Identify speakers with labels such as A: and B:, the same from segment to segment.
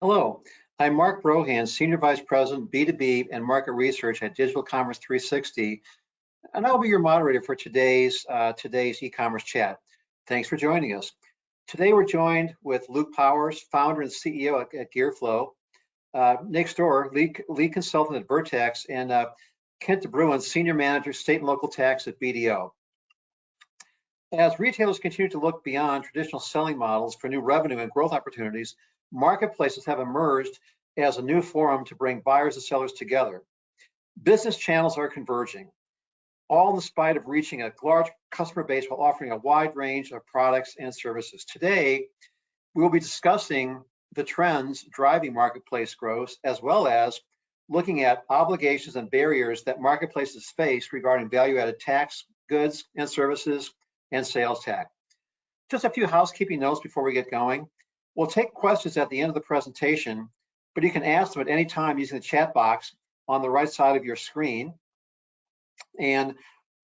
A: Hello, I'm Mark Brohan, Senior Vice President, B2B and Market Research at Digital Commerce 360, and I'll be your moderator for today's e-commerce chat. Thanks for joining us. Today we're joined with Luke Powers, founder and CEO at GearFlow, next door, lead consultant at Vertex, and Kent DeBruin, Senior Manager, State and Local Tax at BDO. As retailers continue to look beyond traditional selling models for new revenue and growth opportunities, marketplaces have emerged as a new forum to bring buyers and sellers together. Business channels are converging, all in spite of reaching a large customer base while offering a wide range of products and services. Today, we will be discussing the trends driving marketplace growth, as well as looking at obligations and barriers that marketplaces face regarding value-added tax, goods and services, and sales tax. Just a few housekeeping notes before we get going. We'll take questions at the end of the presentation, but you can ask them at any time using the chat box on the right side of your screen. And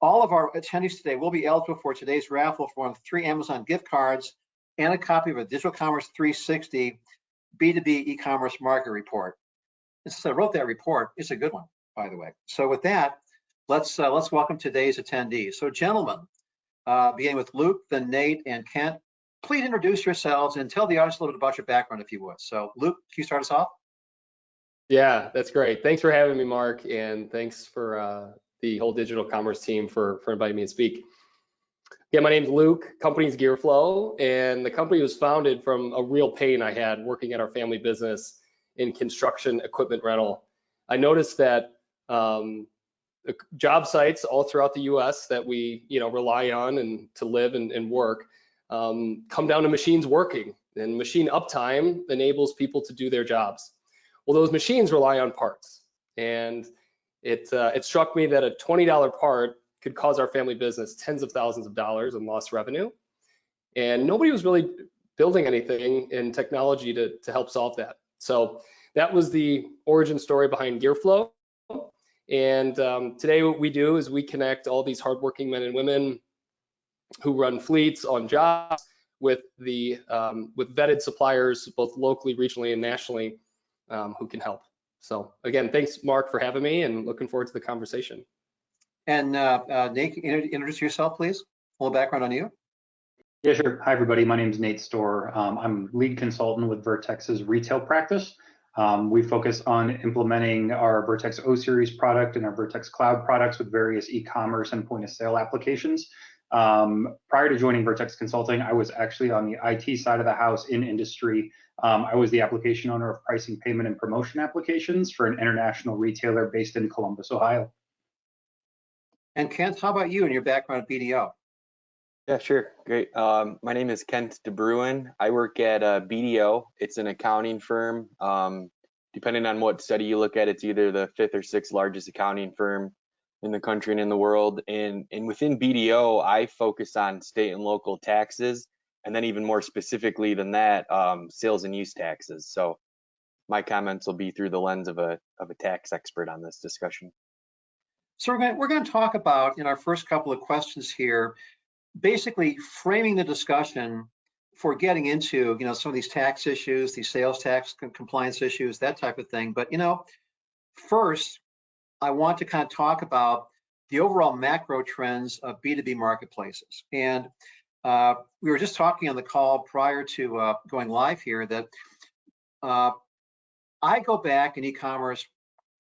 A: all of our attendees today will be eligible for today's raffle for one of 3 Amazon gift cards and a copy of a Digital Commerce 360 B2B e-commerce market report. And since I wrote that report, it's a good one, by the way. So with that, let's welcome today's attendees. So gentlemen, beginning with Luke, then Nate, and Kent, please introduce yourselves and tell the audience a little bit about your background, if you would. So Luke, can you start us off?
B: Yeah, that's great. Thanks for having me, Mark, and thanks for the whole digital commerce team for inviting me to speak. Yeah, my name's Luke, company's GearFlow, and the company was founded from a real pain I had working at our family business in construction equipment rental. I noticed that job sites all throughout the U.S. that we rely on and to live and work come down to machines working, and machine uptime enables people to do their jobs. Well, those machines rely on parts, and it struck me that a $20 part could cause our family business tens of thousands of dollars in lost revenue, and nobody was really building anything in technology to help solve that. So that was the origin story behind GearFlow. And today what we do is we connect all these hardworking men and women who run fleets on jobs with vetted suppliers, both locally, regionally, and nationally, who can help. So again, thanks, Mark, for having me, and looking forward to the conversation.
A: And Nate, introduce yourself, please. A little background on you.
C: Yeah, sure. Hi, everybody. My name is Nate Storr. I'm lead consultant with Vertex's retail practice. We focus on implementing our Vertex O Series product and our Vertex Cloud products with various e-commerce and point-of-sale applications. Prior to joining Vertex Consulting, I was actually on the IT side of the house in industry. I was the application owner of pricing, payment, and promotion applications for an international retailer based in Columbus, Ohio.
A: And Kent, how about you and your background at BDO?
D: Yeah, sure. Great. My name is Kent DeBruin. I work at BDO. It's an accounting firm. Depending on what study you look at, it's either the 5th or 6th largest accounting firm in the country and in the world. And within BDO, I focus on state and local taxes, and then even more specifically than that, sales and use taxes. So my comments will be through the lens of a tax expert on this discussion.
A: So we're going to talk about, in our first couple of questions here, basically framing the discussion for getting into some of these tax issues, these sales tax compliance issues, that type of thing. But first, I want to kind of talk about the overall macro trends of B2B marketplaces. And we were just talking on the call prior to going live here that I go back in e-commerce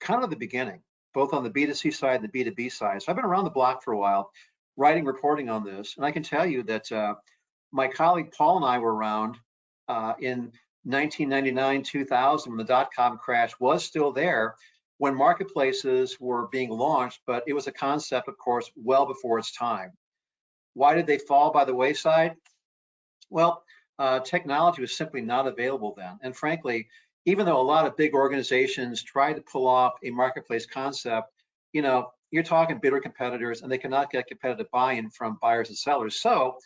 A: kind of the beginning, both on the B2C side and the B2B side. So I've been around the block for a while, reporting on this, and I can tell you that my colleague Paul and I were around in 1999, 2000, when the dot-com crash was still there, when marketplaces were being launched, but it was a concept, of course, well before its time. Why did they fall by the wayside? Well, technology was simply not available then, and frankly, even though a lot of big organizations tried to pull off a marketplace concept, you're talking bidder competitors, and they cannot get competitive buy-in from buyers and sellers. So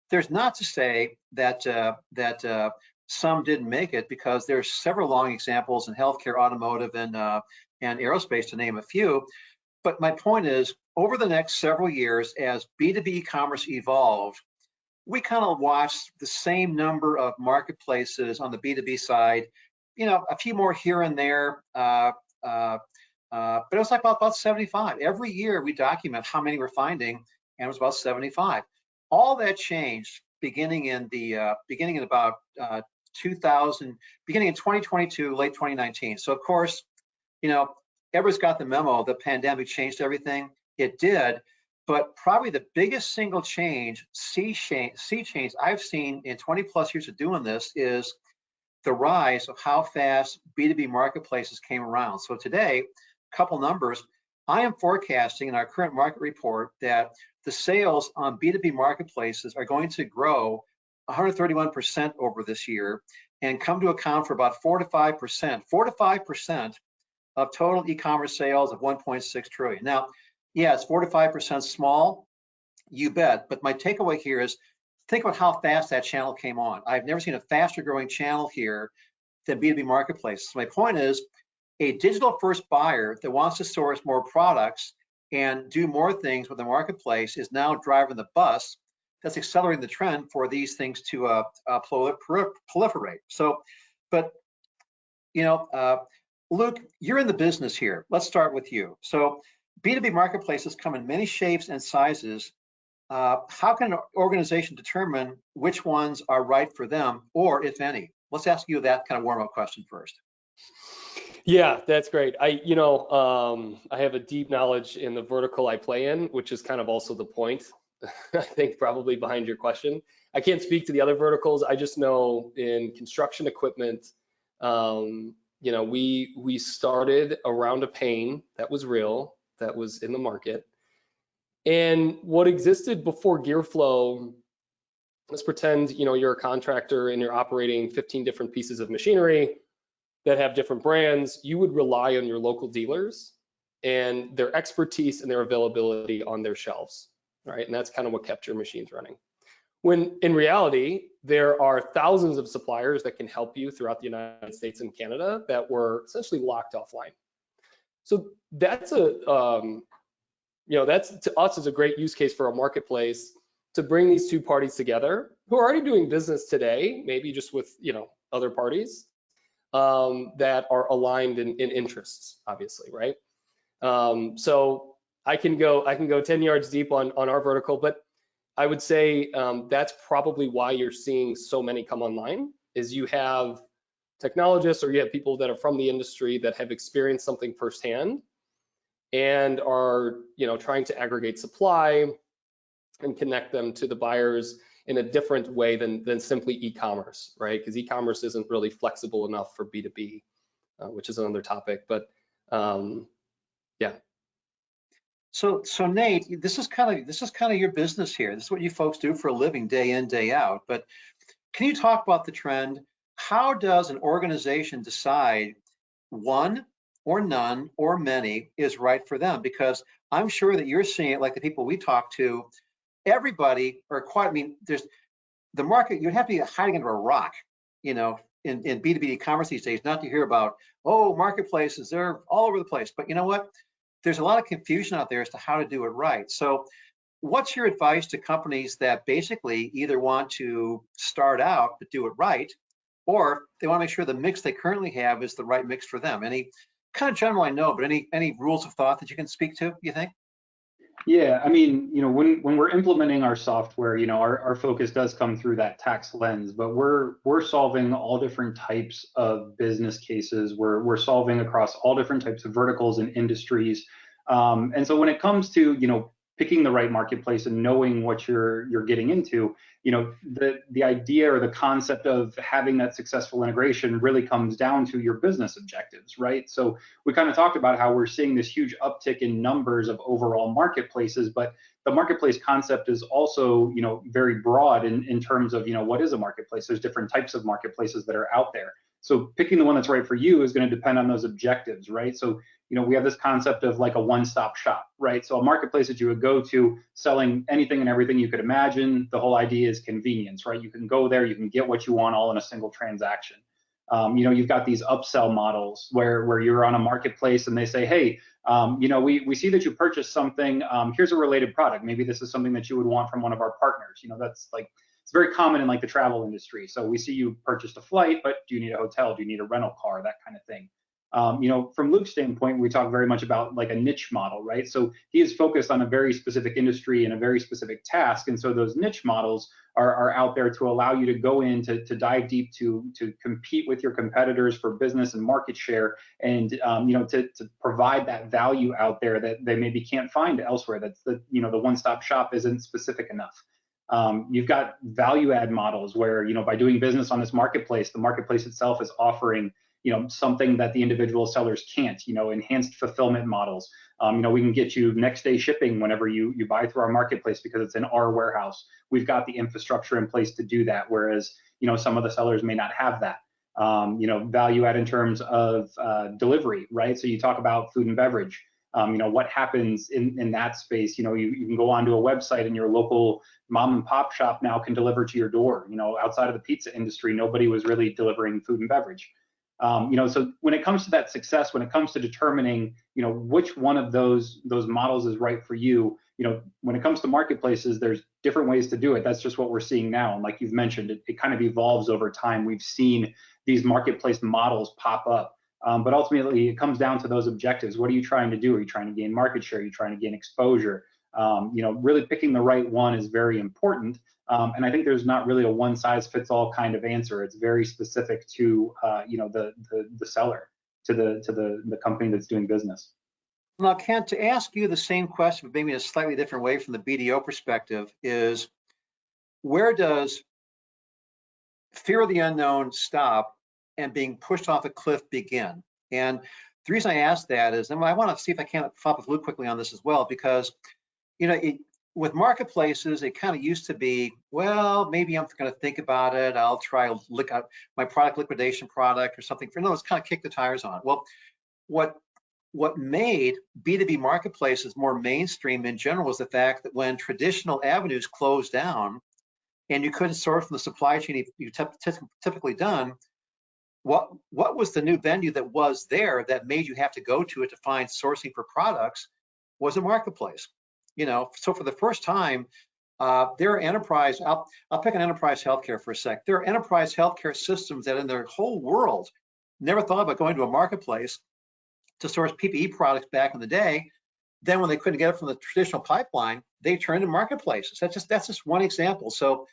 A: there's not to say that some didn't make it, because there's several long examples in healthcare, automotive, and aerospace, to name a few. But my point is, over the next several years, as B2B e-commerce evolved, we kind of watched the same number of marketplaces on the B2B side a few more here and there, but it was like about 75. Every year we document how many we're finding, and it was about 75. All that changed beginning in about 2000, beginning in 2022, late 2019. So of course, everybody's got the memo. The pandemic changed everything. It did, but probably the biggest single sea change I've seen in 20 plus years of doing this is the rise of how fast B2B marketplaces came around. So today, a couple numbers, I am forecasting in our current market report that the sales on B2B marketplaces are going to grow 131% over this year and come to account for about 4 to 5% of total e-commerce sales of 1.6 trillion. Now, yeah, it's 4 to 5% small, you bet. But my takeaway here is think about how fast that channel came on. I've never seen a faster growing channel here than B2B marketplaces. So my point is a digital first buyer that wants to source more products and do more things with the marketplace is now driving the bus that's accelerating the trend for these things to proliferate. So, but Luke, you're in the business here. Let's start with you. So B2B marketplaces come in many shapes and sizes. How can an organization determine which ones are right for them, or if any? Let's ask you that kind of warm-up question first.
B: Yeah, that's great. I have a deep knowledge in the vertical I play in, which is kind of also the point, I think, probably behind your question. I can't speak to the other verticals. I just know in construction equipment, we started around a pain that was real, that was in the market. And what existed before GearFlow, let's pretend, you're a contractor and you're operating 15 different pieces of machinery that have different brands. You would rely on your local dealers and their expertise and their availability on their shelves, right? And that's kind of what kept your machines running. When in reality, there are thousands of suppliers that can help you throughout the United States and Canada that were essentially locked offline. So that's that's to us is a great use case for a marketplace to bring these two parties together who are already doing business today, maybe just with other parties that are aligned in interests, obviously, right? So I can go 10 yards deep on our vertical, but I would say that's probably why you're seeing so many come online, is you have technologists or you have people that are from the industry that have experienced something firsthand and are trying to aggregate supply and connect them to the buyers in a different way than simply e-commerce, right? Because e-commerce isn't really flexible enough for B2B, which is another topic. But yeah.
A: So Nate, this is kind of your business here. This is what you folks do for a living, day in, day out. But can you talk about the trend? How does an organization decide one or none or many is right for them? Because I'm sure that you're seeing it like the people we talk to. Everybody, or quite, I mean, there's the market, you'd have to be hiding under a rock, in B2B e-commerce these days, not to hear about, marketplaces, they're all over the place. But you know what? There's a lot of confusion out there as to how to do it right. So what's your advice to companies that basically either want to start out but do it right, or they want to make sure the mix they currently have is the right mix for them? Any kind of general, I know, but any rules of thought that you can speak to, you think?
C: Yeah, I mean, when we're implementing our software, our focus does come through that tax lens, but we're solving all different types of business cases. We're solving across all different types of verticals and industries. And so when it comes to, picking the right marketplace and knowing what you're getting into, the idea or the concept of having that successful integration really comes down to your business objectives, right? So we kind of talked about how we're seeing this huge uptick in numbers of overall marketplaces, but the marketplace concept is also, very broad in terms of, what is a marketplace? There's different types of marketplaces that are out there. So picking the one that's right for you is going to depend on those objectives, right? So, we have this concept of like a one-stop shop, right? So a marketplace that you would go to selling anything and everything you could imagine. The whole idea is convenience, right? You can go there, you can get what you want all in a single transaction. You've got these upsell models where you're on a marketplace and they say, hey, we see that you purchased something. Here's a related product. Maybe this is something that you would want from one of our partners. That's like it's very common in like the travel industry. So we see you purchased a flight, but do you need a hotel? Do you need a rental car? That kind of thing. From Luke's standpoint, we talk very much about like a niche model, right? So he is focused on a very specific industry and a very specific task. And so those niche models are out there to allow you to go in to dive deep to compete with your competitors for business and market share, and to provide that value out there that they maybe can't find elsewhere. That's the one-stop shop isn't specific enough. You've got value add models where, by doing business on this marketplace, the marketplace itself is offering something that the individual sellers can't, enhanced fulfillment models. We can get you next day shipping whenever you buy through our marketplace because it's in our warehouse. We've got the infrastructure in place to do that, whereas, some of the sellers may not have that. Value add in terms of delivery, right? So you talk about food and beverage. What happens in that space? You can go onto a website and your local mom and pop shop now can deliver to your door. Outside of the pizza industry, nobody was really delivering food and beverage. So when it comes to that success, when it comes to determining, which one of those models is right for you, when it comes to marketplaces, there's different ways to do it. That's just what we're seeing now. And like you've mentioned, it kind of evolves over time. We've seen these marketplace models pop up. But ultimately, it comes down to those objectives. What are you trying to do? Are you trying to gain market share? Are you trying to gain exposure? Really picking the right one is very important. And I think there's not really a one-size-fits-all kind of answer. It's very specific to the seller, to the company that's doing business.
A: Now, Kent, to ask you the same question, but maybe in a slightly different way from the BDO perspective, is where does fear of the unknown stop and being pushed off a cliff begin? And the reason I ask that is, and I want to see if I can follow up with Luke quickly on this as well, because with marketplaces, it kind of used to be, well, maybe I'm going to think about it. I'll try to look at my product liquidation product or something. Let's kind of kick the tires on it. Well, what made B2B marketplaces more mainstream in general was the fact that when traditional avenues closed down and you couldn't source from the supply chain you typically done, what was the new venue that was there that made you have to go to it to find sourcing for products was a marketplace. So for the first time, there are enterprise, I'll pick an enterprise healthcare for a sec. There are enterprise healthcare systems that in their whole world never thought about going to a marketplace to source PPE products back in the day. Then when they couldn't get it from the traditional pipeline, they turned to marketplaces. That's just one example. So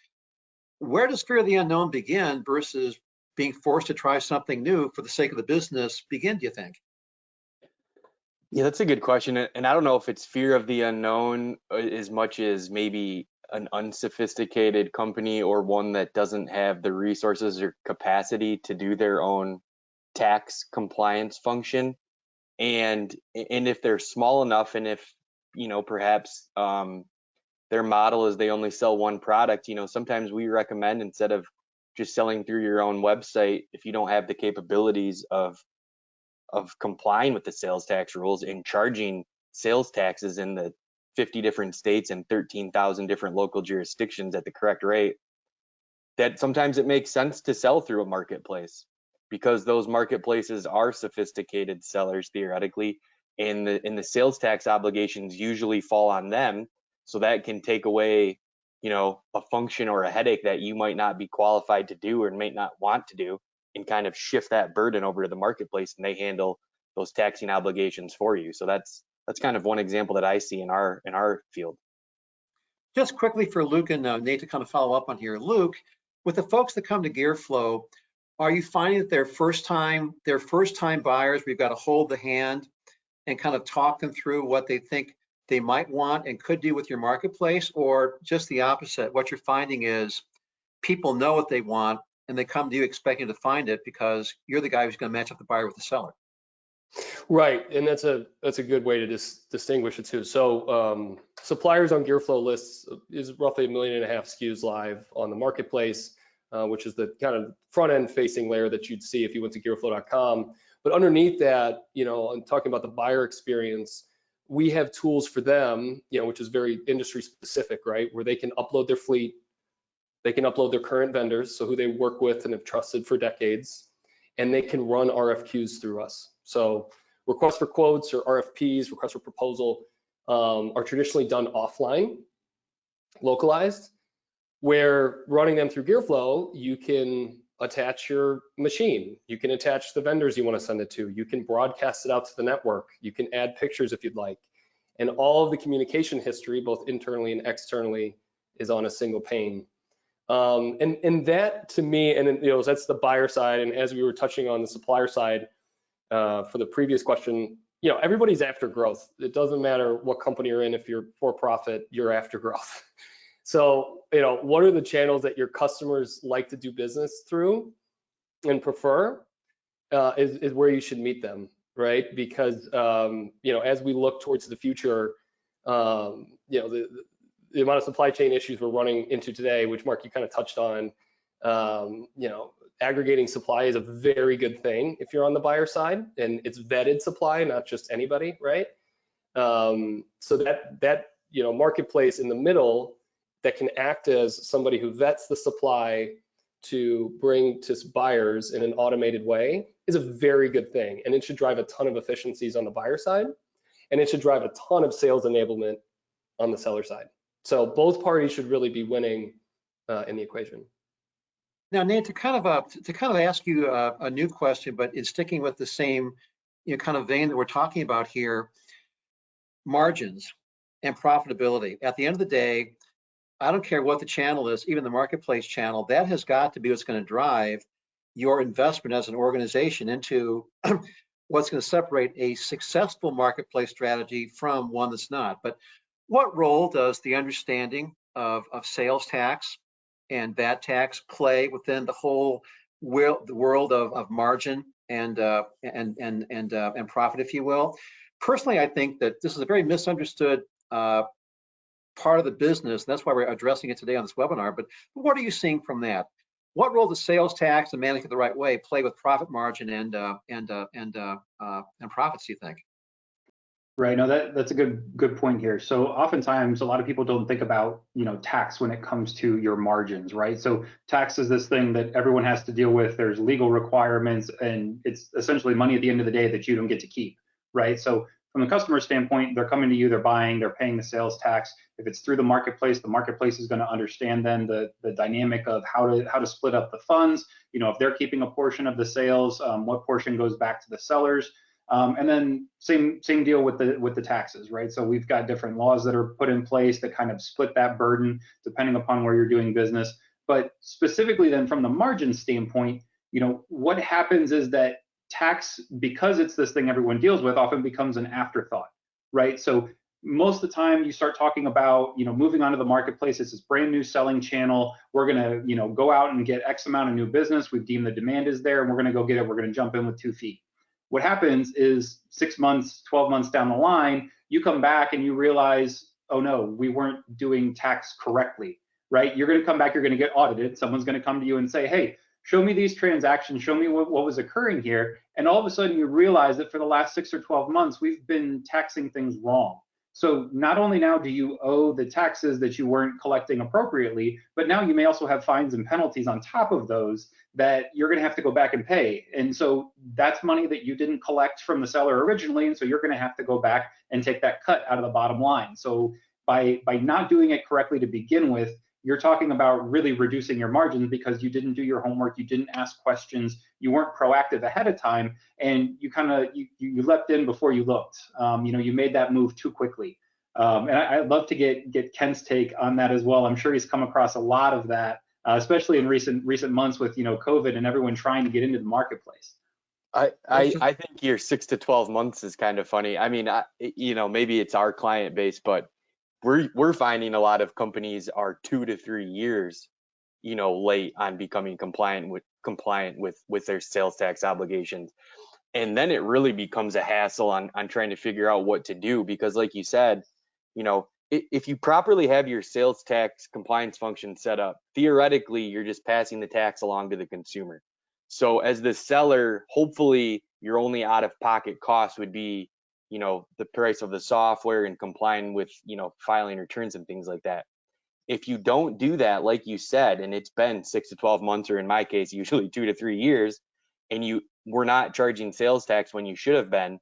A: where does fear of the unknown begin versus being forced to try something new for the sake of the business begin, do you think?
D: Yeah, that's a good question. And I don't know if it's fear of the unknown as much as maybe an unsophisticated company or one that doesn't have the resources or capacity to do their own tax compliance function. And if they're small enough, and if, perhaps their model is they only sell one product, sometimes we recommend, instead of just selling through your own website, if you don't have the capabilities of complying with the sales tax rules and charging sales taxes in the 50 different states and 13,000 different local jurisdictions at the correct rate, that sometimes it makes sense to sell through a marketplace, because those marketplaces are sophisticated sellers theoretically, and the sales tax obligations usually fall on them. So that can take away, a function or a headache that you might not be qualified to do or might not want to do, and kind of shift that burden over to the marketplace, and they handle those taxing obligations for you. So that's kind of one example that I see in our field.
A: Just quickly for Luke and Nate to kind of follow up on here. Luke, with the folks that come to GearFlow, are you finding that they're first time buyers, we've got to hold the hand and kind of talk them through what they think they might want and could do with your marketplace, or just the opposite? What you're finding is people know what they want and they come to you expecting to find it because you're the guy who's going to match up the buyer with the seller.
B: Right, and that's a good way to distinguish it too. So suppliers on GearFlow lists is roughly 1.5 million SKUs live on the marketplace, which is the kind of front end facing layer that you'd see if you went to gearflow.com. But underneath that, I'm talking about the buyer experience. We have tools for them, which is very industry specific, right? Where they can upload their fleet, they can upload their current vendors, so who they work with and have trusted for decades, and they can run RFQs through us. So requests for quotes or RFPs, requests for proposal, are traditionally done offline, localized. where running them through GearFlow, you can attach your machine, you can attach the vendors you want to send it to, you can broadcast it out to the network, you can add pictures if you'd like, and all of the communication history, both internally and externally, is on a single pane. And that to me, and you know, that's the buyer side. And as we were touching on the supplier side for the previous question, you know, everybody's after growth. It doesn't matter what company you're in. If you're for profit, you're after growth. So, you know, what are the channels that your customers like to do business through and prefer is where you should meet them, right? Because, you know, as we look towards the future, you know, the amount of supply chain issues we're running into today, which Mark, you kind of touched on, you know, aggregating supply is a very good thing if you're on the buyer side, and it's vetted supply, not just anybody, right? So that you know, marketplace in the middle that can act as somebody who vets the supply to bring to buyers in an automated way is a very good thing, and it should drive a ton of efficiencies on the buyer side, and it should drive a ton of sales enablement on the seller side. So both parties should really be winning in the equation.
A: Now, Nate, to kind of ask you a new question, but in sticking with the same, you know, kind of vein that we're talking about here, margins and profitability. At the end of the day, I don't care what the channel is, even the marketplace channel, that has got to be what's going to drive your investment as an organization into what's going to separate a successful marketplace strategy from one that's not. But what role does the understanding of sales tax and VAT tax play within the whole world of margin and profit, if you will? Personally, I think that this is a very misunderstood part of the business. And that's why we're addressing it today on this webinar. But what are you seeing from that? What role does sales tax and managing it the right way play with profit margin and profits, do you think?
C: Right. No, that's a good point here. So oftentimes a lot of people don't think about, you know, tax when it comes to your margins, right? So tax is this thing that everyone has to deal with. There's legal requirements, and it's essentially money at the end of the day that you don't get to keep, right? So from the customer standpoint, they're coming to you, they're buying, they're paying the sales tax. If it's through the marketplace is going to understand then the dynamic of how to split up the funds. You know, if they're keeping a portion of the sales, what portion goes back to the sellers. And then same deal with the taxes, right? So we've got different laws that are put in place that kind of split that burden depending upon where you're doing business. But specifically then from the margin standpoint, you know, what happens is that tax, because it's this thing everyone deals with, often becomes an afterthought, right? So most of the time you start talking about, you know, moving onto the marketplace, it's this brand new selling channel. We're going to, you know, go out and get X amount of new business. We've deemed the demand is there, and we're going to go get it. We're going to jump in with 2 feet. What happens is 6 months, 12 months down the line, you come back and you realize, oh no, we weren't doing tax correctly, right? You're going to come back, you're going to get audited. Someone's going to come to you and say, hey, show me these transactions, show me what was occurring here. And all of a sudden you realize that for the last 6 or 12 months, we've been taxing things wrong. So not only now do you owe the taxes that you weren't collecting appropriately, but now you may also have fines and penalties on top of those that you're going to have to go back and pay. And so that's money that you didn't collect from the seller originally, and so you're going to have to go back and take that cut out of the bottom line. So by not doing it correctly to begin with, you're talking about really reducing your margins because you didn't do your homework, you didn't ask questions, you weren't proactive ahead of time, and you kind of you leapt in before you looked. You know, you made that move too quickly. And I'd love to get Ken's take on that as well. I'm sure he's come across a lot of that, especially in recent months with, you know, COVID and everyone trying to get into the marketplace.
D: I think your 6 to 12 months is kind of funny. I mean, you know, maybe it's our client base, but we're finding a lot of companies are 2 to 3 years, you know, late on becoming compliant with their sales tax obligations. And then it really becomes a hassle on trying to figure out what to do, because like you said, you know, if you properly have your sales tax compliance function set up, theoretically, you're just passing the tax along to the consumer. So as the seller, hopefully your only out of pocket cost would be, you know, the price of the software and complying with, you know, filing returns and things like that. If you don't do that, like you said, and it's been 6 to 12 months, or in my case, usually 2 to 3 years, and you were not charging sales tax when you should have been,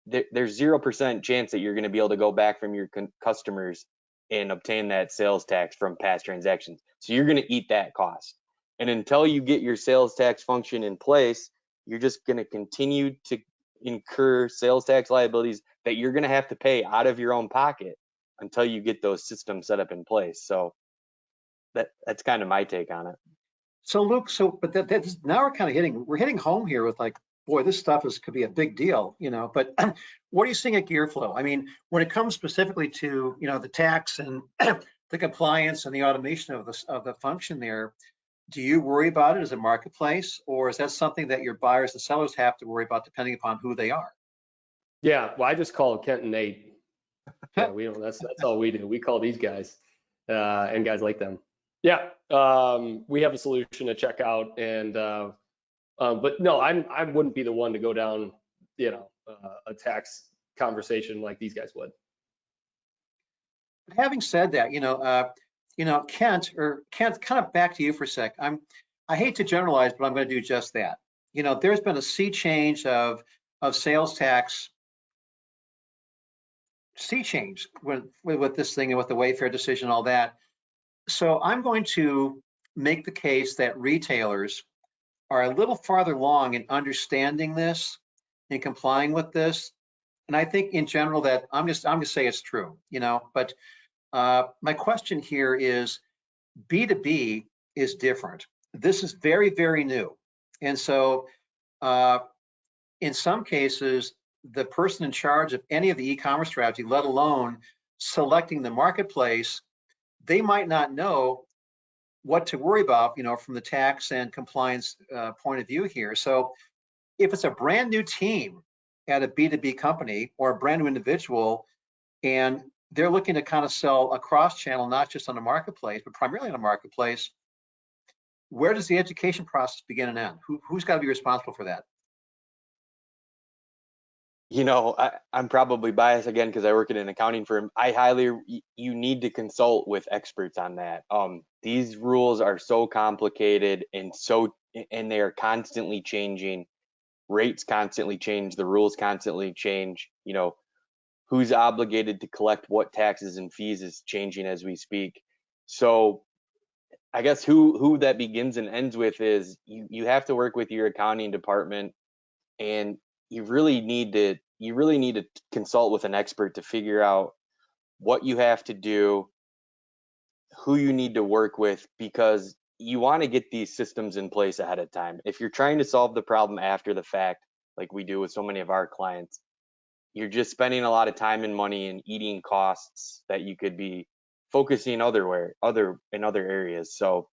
D: there's 0% chance that you're going to be able to go back from your customers and obtain that sales tax from past transactions. So you're going to eat that cost. And until you get your sales tax function in place, you're just going to continue to incur sales tax liabilities that you're going to have to pay out of your own pocket until you get those systems set up in place. So that's kind of my take on it.
A: So Luke, but that's now we're hitting home here with like, boy, this stuff could be a big deal, but what are you seeing at Gearflow? I mean, when it comes specifically to, the tax and the compliance and the automation of the function there, do you worry about it as a marketplace, or is that something that your buyers and sellers have to worry about depending upon who they are?
B: Yeah, well, I just call Kent and Nate. Yeah, we don't. That's all we do. We call these guys and guys like them. Yeah, we have a solution to check out, and but no, I wouldn't be the one to go down, a tax conversation like these guys would.
A: Having said that, Kent, kind of back to you for a sec. I hate to generalize, but I'm going to do just that. There's been a sea change of sales tax, with this thing and with the Wayfair decision, all that. So I'm going to make the case that retailers are a little farther along in understanding this and complying with this. And I think in general that I'm just say it's true, but my question here is B2B is different. This is very, very new. And so in some cases, the person in charge of any of the e-commerce strategy, let alone selecting the marketplace, they might not know what to worry about, from the tax and compliance point of view here. So if it's a brand new team at a B2B company or a brand new individual, and they're looking to kind of sell across channel, not just on the marketplace, but primarily on the marketplace, where does the education process begin and end? Who's got to be responsible for that?
D: I'm probably biased again because I work at an accounting firm. You need to consult with experts on that. These rules are so complicated and they are constantly changing. Rates constantly change, the rules constantly change. Who's obligated to collect what taxes and fees is changing as we speak. So I guess who that begins and ends with is you have to work with your accounting department, and you really need to consult with an expert to figure out what you have to do, who you need to work with, because you want to get these systems in place ahead of time. If you're trying to solve the problem after the fact, like we do with so many of our clients, you're just spending a lot of time and money and eating costs that you could be focusing in other areas. So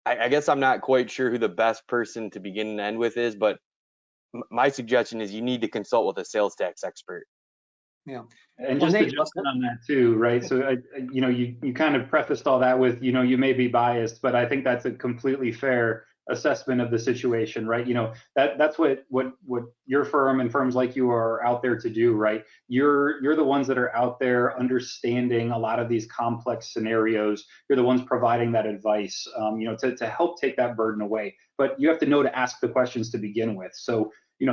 D: I guess I'm not quite sure who the best person to begin and end with is, but my suggestion is you need to consult with a sales tax expert.
A: Yeah.
C: And just to jump in on that too, right? So, you kind of prefaced all that with, you may be biased, but I think that's a completely fair assessment of the situation, right? That's what your firm and firms like you are out there to do, right? You're the ones that are out there understanding a lot of these complex scenarios. You're the ones providing that advice, to help take that burden away. But you have to know to ask the questions to begin with. So,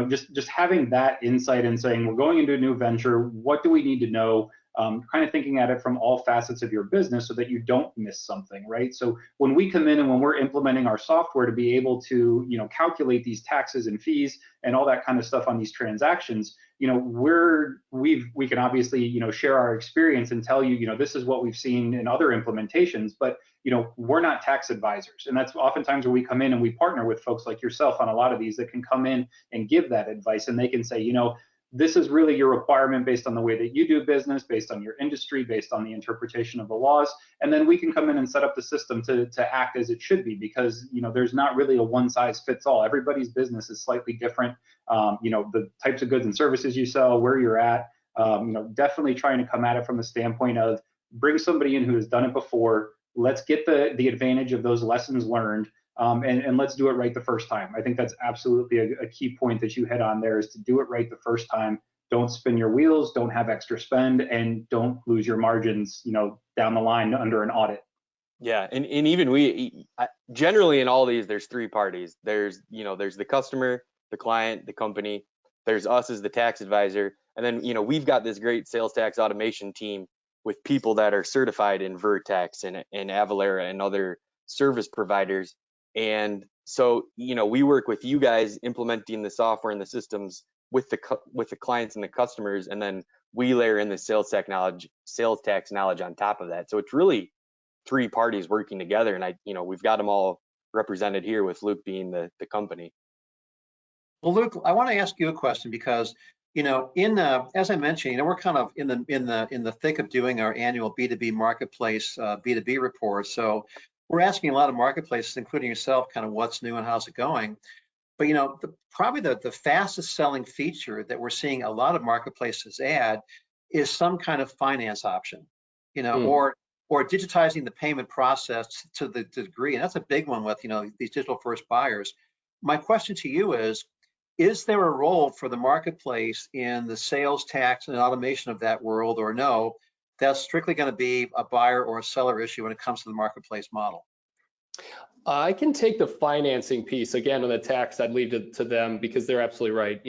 C: just having that insight and saying, we're going into a new venture, what do we need to know? Kind of thinking at it from all facets of your business so that you don't miss something, right? So when we come in and when we're implementing our software to be able to, calculate these taxes and fees and all that kind of stuff on these transactions, we can obviously, share our experience and tell you, this is what we've seen in other implementations, but we're not tax advisors. And that's oftentimes where we come in and we partner with folks like yourself on a lot of these that can come in and give that advice, and they can say, this is really your requirement based on the way that you do business, based on your industry, based on the interpretation of the laws. And then we can come in and set up the system to act as it should be, because, there's not really a one size fits all. Everybody's business is slightly different. The types of goods and services you sell, where you're at, definitely trying to come at it from the standpoint of bring somebody in who has done it before. Let's get the advantage of those lessons learned. And let's do it right the first time. I think that's absolutely a key point that you hit on there, is to do it right the first time. Don't spin your wheels, don't have extra spend, and don't lose your margins, down the line under an audit.
D: Yeah, and even generally in all these, there's three parties. There's the customer, the client, the company. There's us as the tax advisor, and then we've got this great sales tax automation team with people that are certified in Vertex and Avalara and other service providers. And so, we work with you guys implementing the software and the systems with the clients and the customers, and then we layer in the sales tax knowledge on top of that. So it's really three parties working together, and we've got them all represented here with Luke being the company.
A: Well, Luke, I want to ask you a question because, as I mentioned, we're kind of in the thick of doing our annual B2B marketplace B2B report. So we're asking a lot of marketplaces, including yourself, kind of what's new and how's it going. But probably the fastest selling feature that we're seeing a lot of marketplaces add is some kind of finance option, or digitizing the payment process to the degree, and that's a big one with these digital first buyers. My question to you is there a role for the marketplace in the sales tax and automation of that world, or no, that's strictly going to be a buyer or a seller issue when it comes to the marketplace model?
B: I can take the financing piece again on the tax. I'd leave it to them because they're absolutely right.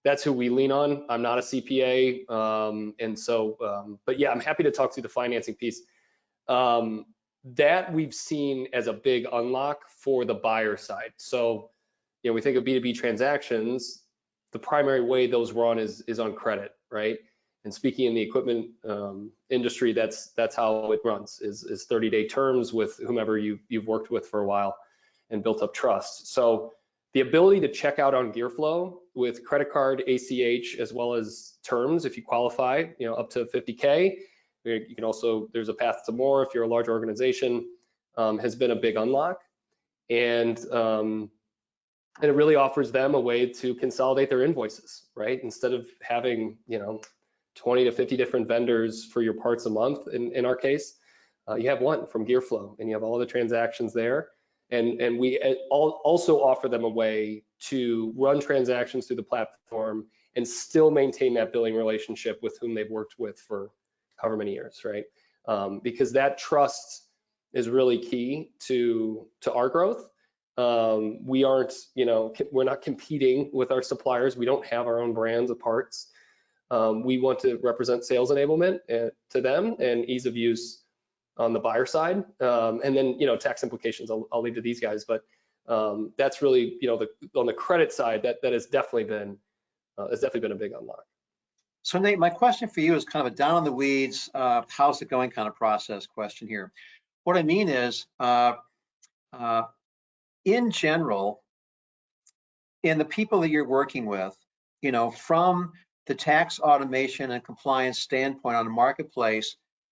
B: That's who we lean on. I'm not a CPA, and so, but yeah, I'm happy to talk through the financing piece. That we've seen as a big unlock for the buyer side. So, we think of B2B transactions. The primary way those run is on credit, right? And speaking in the equipment industry, that's how it runs, is 30-day terms with whomever you've worked with for a while and built up trust. So the ability to check out on GearFlow with credit card, ACH, as well as terms, if you qualify, up to 50K. You can also, there's a path to more if you're a large organization, has been a big unlock. And it really offers them a way to consolidate their invoices, right? Instead of having, 20 to 50 different vendors for your parts a month, in our case, you have one from GearFlow, and you have all the transactions there. And we also offer them a way to run transactions through the platform and still maintain that billing relationship with whom they've worked with for however many years, right? Because that trust is really key to our growth. We aren't, we're not competing with our suppliers. We don't have our own brands of parts. We want to represent sales enablement to them and ease of use on the buyer side. And then, tax implications, I'll leave to these guys, but that's really, on the credit side, that has definitely been a big unlock.
A: So Nate, my question for you is kind of a down in the weeds, how's it going kind of process question here. What I mean is, in general, in the people that you're working with, from the tax automation and compliance standpoint on the marketplace,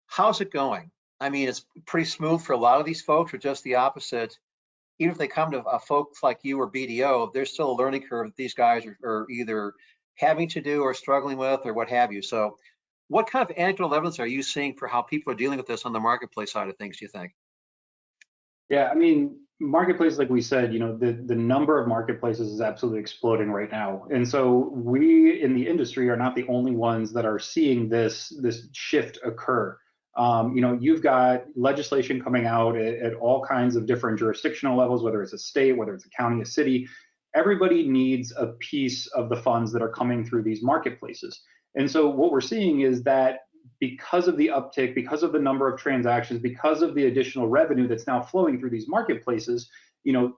A: how's it going? I mean, it's pretty smooth for a lot of these folks, or just the opposite. Even if they come to folks like you or BDO, there's still a learning curve that these guys are either having to do or struggling with or what have you. So what kind of anecdotal evidence are you seeing for how people are dealing with this on the marketplace side of things, do you think?
C: Yeah, I mean, marketplace, like we said, the number of marketplaces is absolutely exploding right now. And so we in the industry are not the only ones that are seeing this shift occur. You've got legislation coming out at all kinds of different jurisdictional levels, whether it's a state, whether it's a county, a city. Everybody needs a piece of the funds that are coming through these marketplaces. And so what we're seeing is that because of the uptick, because of the number of transactions, because of the additional revenue that's now flowing through these marketplaces,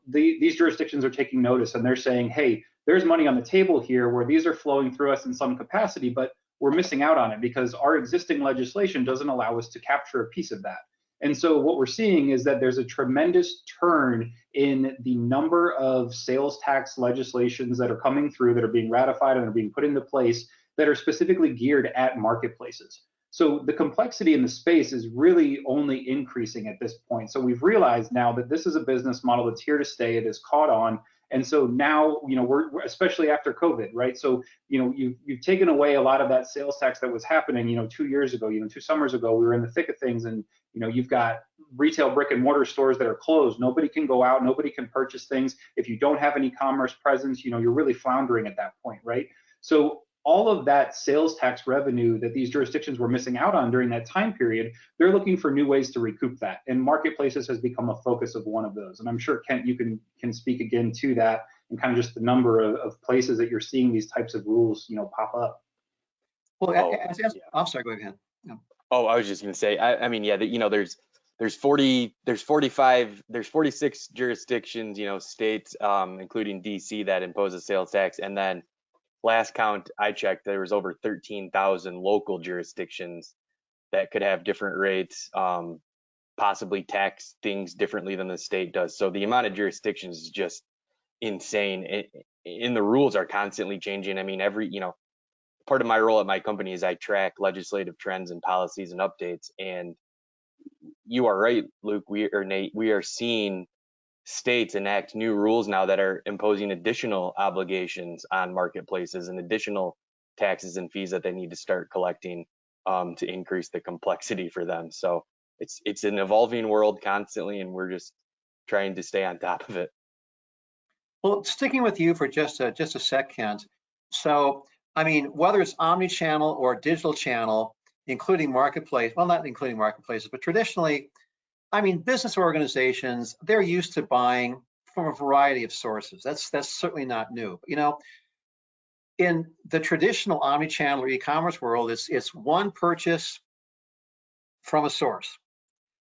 C: these jurisdictions are taking notice, and they're saying, hey, there's money on the table here where these are flowing through us in some capacity, but we're missing out on it because our existing legislation doesn't allow us to capture a piece of that. And so what we're seeing is that there's a tremendous turn in the number of sales tax legislations that are coming through, that are being ratified and are being put into place, that are specifically geared at marketplaces. So the complexity in the space is really only increasing at this point. So we've realized now that this is a business model that's here to stay. It is caught on. And so now, we're especially after COVID, right? So, you've taken away a lot of that sales tax that was happening, 2 years ago, 2 summers ago, we were in the thick of things, and, you've got retail brick and mortar stores that are closed. Nobody can go out. Nobody can purchase things. If you don't have an e-commerce presence, you're really floundering at that point, right? So all of that sales tax revenue that these jurisdictions were missing out on during that time period, they're looking for new ways to recoup that. And marketplaces has become a focus of one of those. And I'm sure, Kent, you can speak again to that and kind of just the number of places that you're seeing these types of rules, pop up.
A: Well, I'm sorry, go ahead. Yeah.
D: Oh, I was just gonna say, I mean, yeah, there's 46 jurisdictions, states, including DC, that impose a sales tax. And then last count I checked, there was over 13,000 local jurisdictions that could have different rates, possibly tax things differently than the state does. So the amount of jurisdictions is just insane. And the rules are constantly changing. I mean, part of my role at my company is I track legislative trends and policies and updates. And you are right, Luke, Nate, we are seeing states enact new rules now that are imposing additional obligations on marketplaces and additional taxes and fees that they need to start collecting, to increase the complexity for them. So it's an evolving world constantly, and we're just trying to stay on top of it.
A: Well, sticking with you for just a sec, Kent. So, I mean, whether it's omni-channel or digital channel, including marketplace, well, not including marketplaces, but traditionally, I mean, business organizations, they're used to buying from a variety of sources. That's certainly not new. In the traditional omni-channel or e-commerce world, it's one purchase from a source.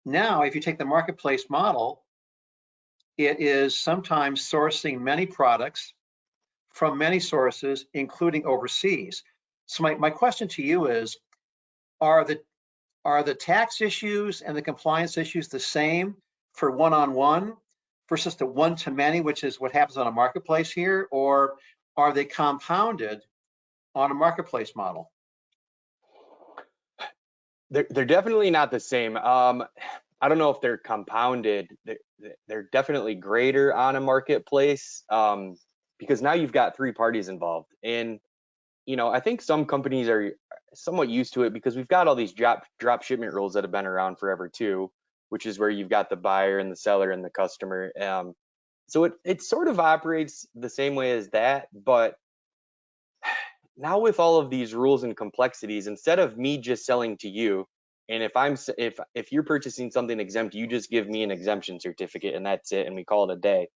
A: Now, if you take the marketplace model, it is sometimes sourcing many products from many sources, including overseas. So my question to you is, are the tax issues and the compliance issues the same for one-on-one versus the one-to-many, which is what happens on a marketplace here, or are they compounded on a marketplace model?
D: They're definitely not the same. I don't know if they're compounded. They're definitely greater on a marketplace, because now you've got three parties involved. And, I think some companies are somewhat used to it because we've got all these drop shipment rules that have been around forever too, which is where you've got the buyer and the seller and the customer. So it sort of operates the same way as that, but now with all of these rules and complexities, instead of me just selling to you, and if you're purchasing something exempt, you just give me an exemption certificate and that's it, and we call it a day.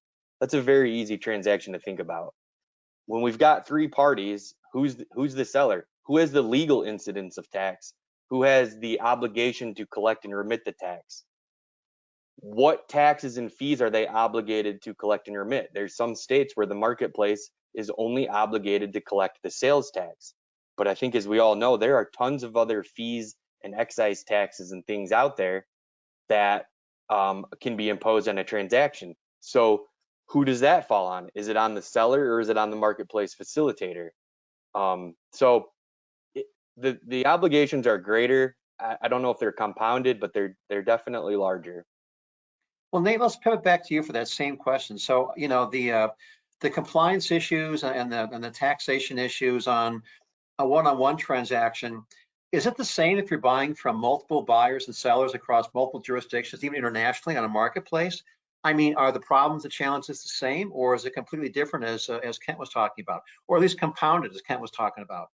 D: That's a very easy transaction to think about. When we've got three parties, who's the seller? Who has the legal incidence of tax? Who has the obligation to collect and remit the tax? What taxes and fees are they obligated to collect and remit? There's some states where the marketplace is only obligated to collect the sales tax. But I think, as we all know, there are tons of other fees and excise taxes and things out there that can be imposed on a transaction. So who does that fall on? Is it on the seller or is it on the marketplace facilitator? The obligations are greater. I don't know if they're compounded, but they're definitely larger.
A: Well, Nate, let's pivot back to you for that same question. So, the compliance issues and the taxation issues on a one-on-one transaction, is it the same if you're buying from multiple buyers and sellers across multiple jurisdictions, even internationally on a marketplace? I mean, are the problems, the challenges the same, or is it completely different as Kent was talking about, or at least compounded as Kent was talking about?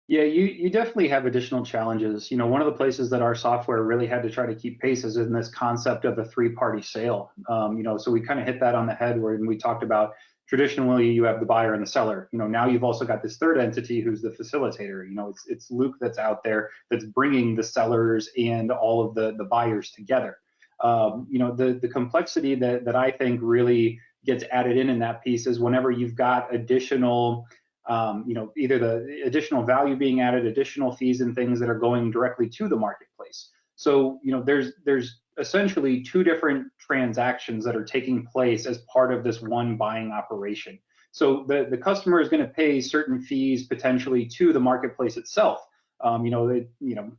C: Yeah, you definitely have additional challenges. One of the places that our software really had to try to keep pace is in this concept of a three-party sale. So we kind of hit that on the head when we talked about traditionally you have the buyer and the seller. Now you've also got this third entity who's the facilitator. It's Luke that's out there that's bringing the sellers and all of the buyers together. The complexity that I think really gets added in that piece is whenever you've got additional either the additional value being added, additional fees and things that are going directly to the marketplace. So, there's essentially two different transactions that are taking place as part of this one buying operation. So the customer is going to pay certain fees potentially to the marketplace itself. Call it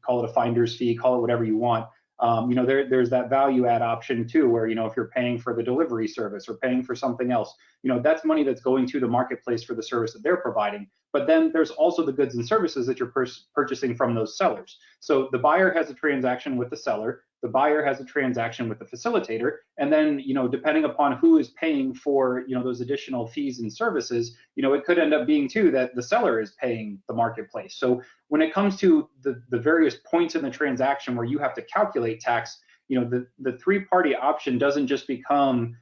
C: a finder's fee, call it whatever you want. There's that value add option too, where, if you're paying for the delivery service or paying for something else, that's money that's going to the marketplace for the service that they're providing. But then there's also the goods and services that you're purchasing from those sellers. So the buyer has a transaction with the seller, the buyer has a transaction with the facilitator, and then, depending upon who is paying for, those additional fees and services, it could end up being too that the seller is paying the marketplace. So when it comes to the various points in the transaction where you have to calculate tax, the three-party option doesn't just become,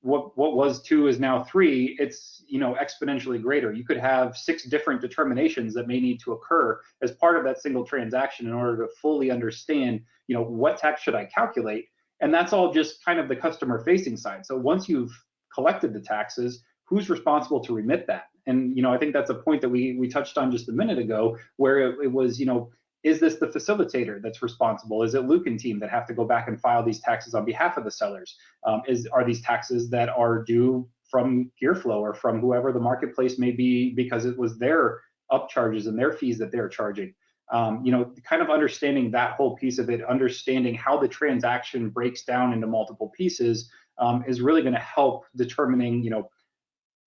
C: what was 2 is now 3, it's, you know, exponentially greater. You could have 6 different determinations that may need to occur as part of that single transaction in order to fully understand, you know, what tax should I calculate. And that's all just kind of the customer facing side. So once you've collected the taxes, who's responsible to remit that? And, you know, I think that's a point that we touched on just a minute ago, where it was, you know, is this the facilitator that's responsible? Is it Luke and team that have to go back and file these taxes on behalf of the sellers? Are these taxes that are due from GearFlow or from whoever the marketplace may be, because it was their upcharges and their fees that they're charging? You know, kind of understanding that whole piece of it, understanding how the transaction breaks down into multiple pieces, is really going to help determining, you know,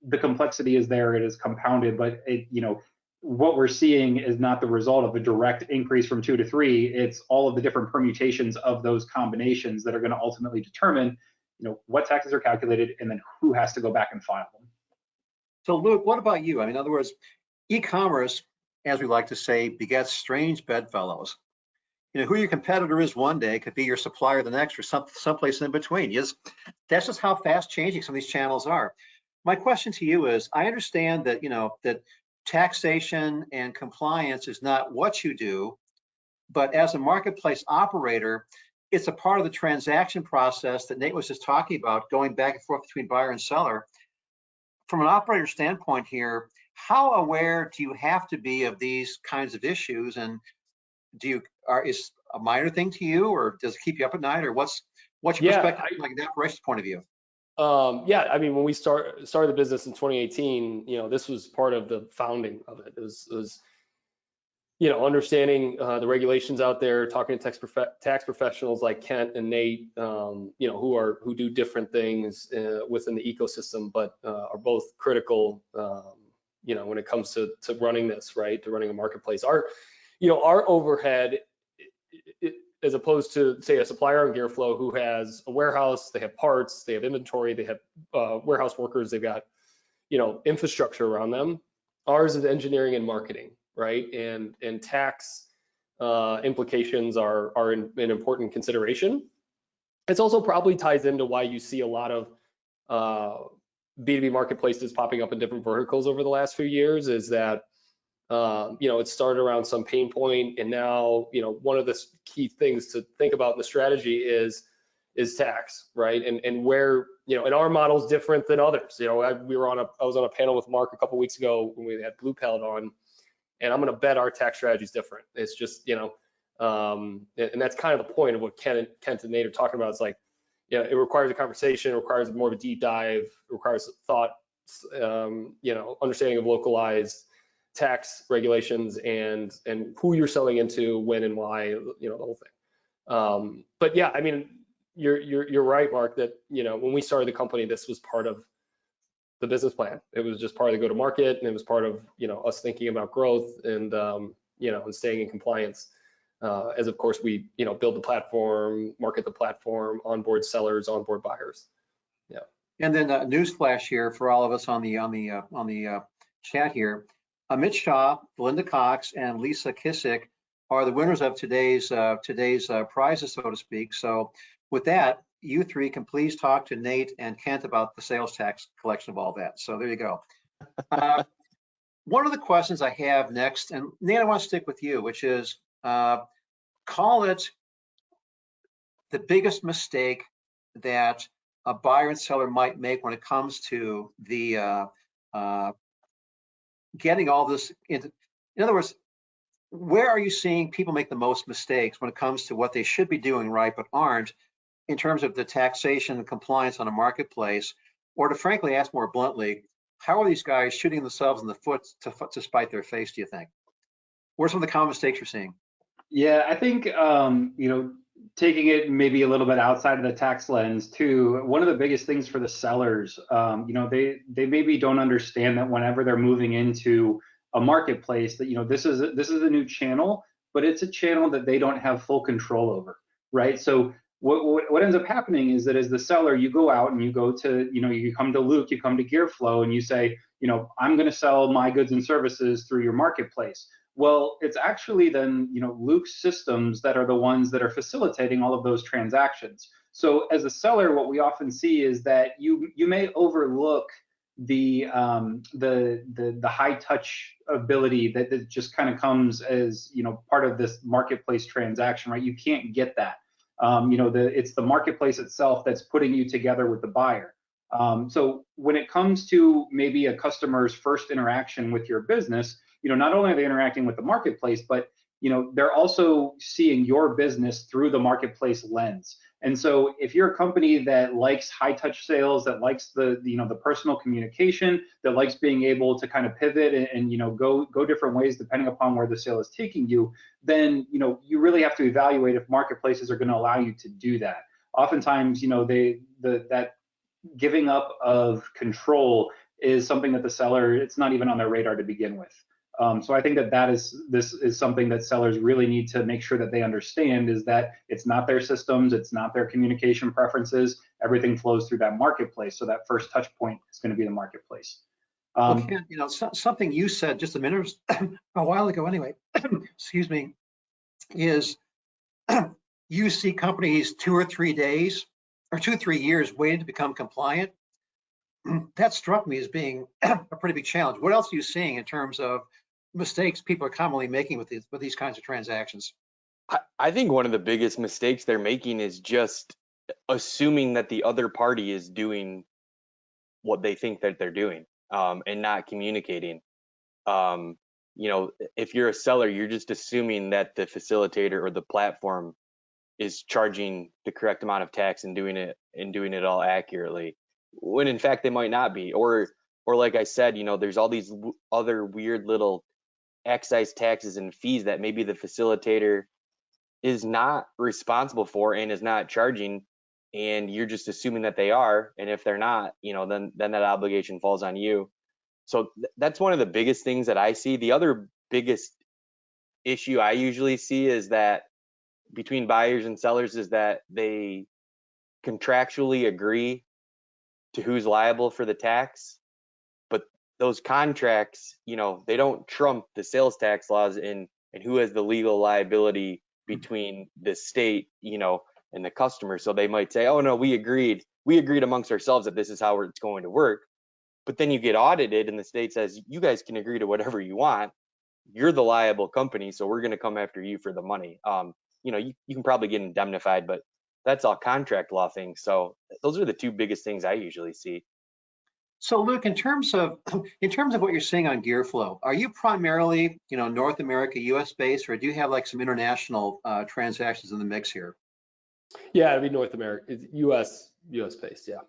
C: the complexity is there, it is compounded, but it, you know, what we're seeing is not the result of a direct increase from 2 to 3. It's all of the different permutations of those combinations that are going to ultimately determine, you know, what taxes are calculated and then who has to go back and file them.
A: So Luke, what about you? I mean, in other words, e-commerce, as we like to say, begets strange bedfellows. You know, who your competitor is one day could be your supplier the next, or someplace in between. That's just how fast changing some of these channels are. My question to you is, I understand that, you know, that taxation and compliance is not what you do, but as a marketplace operator, it's a part of the transaction process that Nate was just talking about, going back and forth between buyer and seller. From an operator standpoint here, how aware do you have to be of these kinds of issues? And is a minor thing to you, or does it keep you up at night, or what's your perspective like that operations point of view?
B: Yeah, I mean, when we started the business in 2018, you know, this was part of the founding of it. It was you know, understanding the regulations out there, talking to tax professionals like Kent and Nate, you know, who do different things within the ecosystem, but are both critical, you know, when it comes to running this, right, to running a marketplace. Our overhead, as opposed to, say, a supplier on GearFlow who has a warehouse, they have parts, they have inventory, they have warehouse workers, they've got, you know, infrastructure around them. Ours is engineering and marketing, right? And tax implications are an important consideration. It's also probably ties into why you see a lot of B2B marketplaces popping up in different verticals over the last few years, is that you know, it started around some pain point, and now, you know, one of the key things to think about in the strategy is tax, right? And where, you know, and our model is different than others. You know, I was on a panel with Mark a couple weeks ago when we had Blue Pelt on, and I'm going to bet our tax strategy is different. It's just, you know, and that's kind of the point of what Kent and Nate are talking about. It's like, you know, it requires a conversation, it requires more of a deep dive, it requires thought, you know, understanding of localized tax regulations and who you're selling into, when and why, you know, the whole thing. But yeah, I mean, you're right, Mark, that, you know, when we started the company, this was part of the business plan. It was just part of the go-to-market, and it was part of, you know, us thinking about growth and, you know, and staying in compliance. As of course we, you know, build the platform, market the platform, onboard sellers, onboard buyers. Yeah.
A: And then newsflash here for all of us on the chat here. Amit Shah, Belinda Cox, and Lisa Kissick are the winners of today's prizes, so to speak. So with that, you three can please talk to Nate and Kent about the sales tax collection of all that. So there you go. One of the questions I have next, and Nate, I want to stick with you, which is call it the biggest mistake that a buyer and seller might make when it comes to the getting all this into. In other words, where are you seeing people make the most mistakes when it comes to what they should be doing right but aren't, in terms of the taxation and compliance on a marketplace? Or to frankly ask more bluntly, how are these guys shooting themselves in the foot to spite their face, do you think? What are some of the common mistakes you're seeing?
C: Yeah, I think, you know, taking it maybe a little bit outside of the tax lens too, one of the biggest things for the sellers, you know, they maybe don't understand that whenever they're moving into a marketplace, that, you know, this is a new channel, but it's a channel that they don't have full control over, right? So what ends up happening is that as the seller, you go out and you go to, you know, you come to Luke, you come to GearFlow, and you say, you know, I'm going to sell my goods and services through your marketplace. Well, it's actually then, you know, Luke's systems that are the ones that are facilitating all of those transactions. So as a seller, what we often see is that you may overlook the high touch ability that just kind of comes as, you know, part of this marketplace transaction, right? You can't get that. You know, it's the marketplace itself that's putting you together with the buyer. So when it comes to maybe a customer's first interaction with your business, you know, not only are they interacting with the marketplace, but, you know, they're also seeing your business through the marketplace lens. And so if you're a company that likes high touch sales, that likes the, you know, the personal communication, that likes being able to kind of pivot and you know, go different ways depending upon where the sale is taking you, then, you know, you really have to evaluate if marketplaces are going to allow you to do that. Oftentimes, you know, that giving up of control is something that the seller, it's not even on their radar to begin with. So I think this is something that sellers really need to make sure that they understand, is that it's not their systems, it's not their communication preferences. Everything flows through that marketplace. So that first touch point is going to be the marketplace.
A: Well, Ken, you know, something you said just a minute, a while ago anyway, excuse me, is you see companies 2 or 3 days or 2 or 3 years waiting to become compliant. That struck me as being a pretty big challenge. What else are you seeing in terms of mistakes people are commonly making with these kinds of transactions?
D: I think one of the biggest mistakes they're making is just assuming that the other party is doing what they think that they're doing, and not communicating. You know, if you're a seller, you're just assuming that the facilitator or the platform is charging the correct amount of tax and doing it all accurately, when in fact they might not be. Or like I said, you know, there's all these other weird little excise taxes and fees that maybe the facilitator is not responsible for and is not charging, and you're just assuming that they are. And if they're not, you know, then that obligation falls on you. So that's one of the biggest things that I see. The other biggest issue I usually see is that between buyers and sellers is that they contractually agree to who's liable for the tax, but those contracts, you know, they don't trump the sales tax laws and who has the legal liability between the state, you know, and the customer. So they might say, oh no, we agreed amongst ourselves that this is how it's going to work. But then you get audited and the state says, you guys can agree to whatever you want. You're the liable company, so we're going to come after you for the money. You know, you can probably get indemnified, but that's all contract law things. So those are the two biggest things I usually see.
A: So Luke, in terms of what you're seeing on GearFlow, are you primarily, you know, North America, US based, or do you have like some international transactions in the mix here?
B: Yeah, it'd be North America, US based, yeah.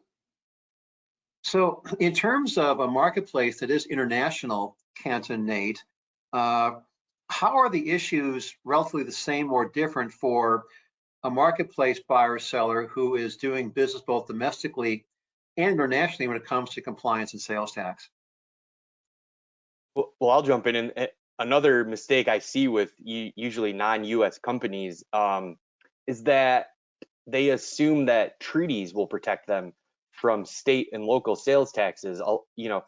A: So in terms of a marketplace that is international, Kent and Nate, how are the issues relatively the same or different for a marketplace buyer or seller who is doing business both domestically and internationally when it comes to compliance and sales tax?
D: Well, I'll jump in. And another mistake I see with usually non-US companies is that they assume that treaties will protect them from state and local sales taxes. You know,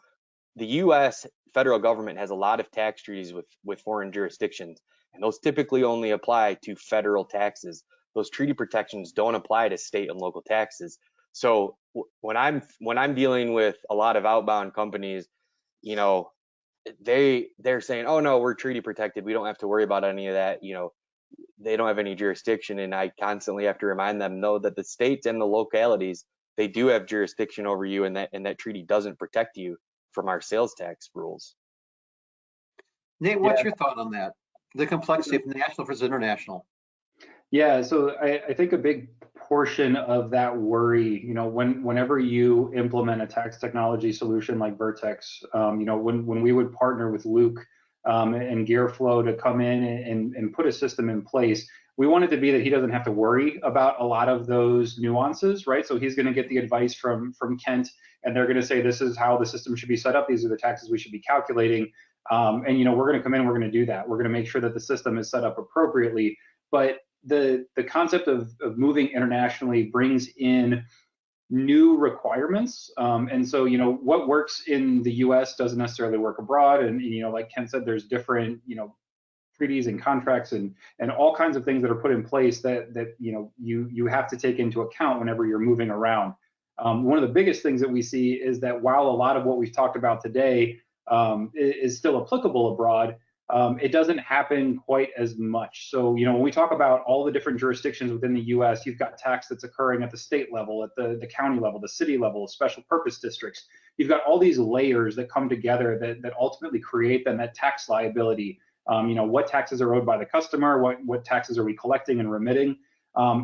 D: the US federal government has a lot of tax treaties with foreign jurisdictions, and those typically only apply to federal taxes. Those treaty protections don't apply to state and local taxes. So when I'm dealing with a lot of outbound companies, you know, they're saying, oh no, we're treaty protected, we don't have to worry about any of that. You know, they don't have any jurisdiction, and I constantly have to remind them, no, that the states and the localities, they do have jurisdiction over you, and that treaty doesn't protect you from our sales tax rules.
A: Nate, what's your thought on that? The complexity of national versus international.
C: Yeah, so I think a big portion of that worry, you know, whenever you implement a tax technology solution like Vertex, you know, when we would partner with Luke and GearFlow to come in and put a system in place, we want it to be that he doesn't have to worry about a lot of those nuances, right? So he's going to get the advice from Kent, and they're going to say, this is how the system should be set up. These are the taxes we should be calculating. And, you know, we're going to come in, we're going to do that. We're going to make sure that the system is set up appropriately. But the concept of moving internationally brings in new requirements. And so, you know, what works in the US doesn't necessarily work abroad. And, you know, like Ken said, there's different, you know, treaties and contracts and all kinds of things that are put in place that you have to take into account whenever you're moving around. One of the biggest things that we see is that while a lot of what we've talked about today is still applicable abroad, it doesn't happen quite as much. So, when we talk about all the different jurisdictions within the US, you've got tax that's occurring at the state level, at the county level, the city level, special purpose districts. You've got all these layers that come together that ultimately create then that tax liability. What taxes are owed by the customer? What taxes are we collecting and remitting?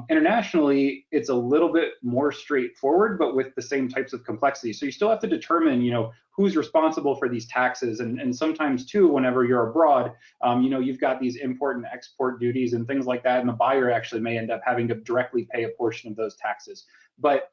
C: Internationally, it's a little bit more straightforward, but with the same types of complexity. So you still have to determine, who's responsible for these taxes. And sometimes too, whenever you're abroad, you've got these import and export duties and things like that. And the buyer actually may end up having to directly pay a portion of those taxes. But,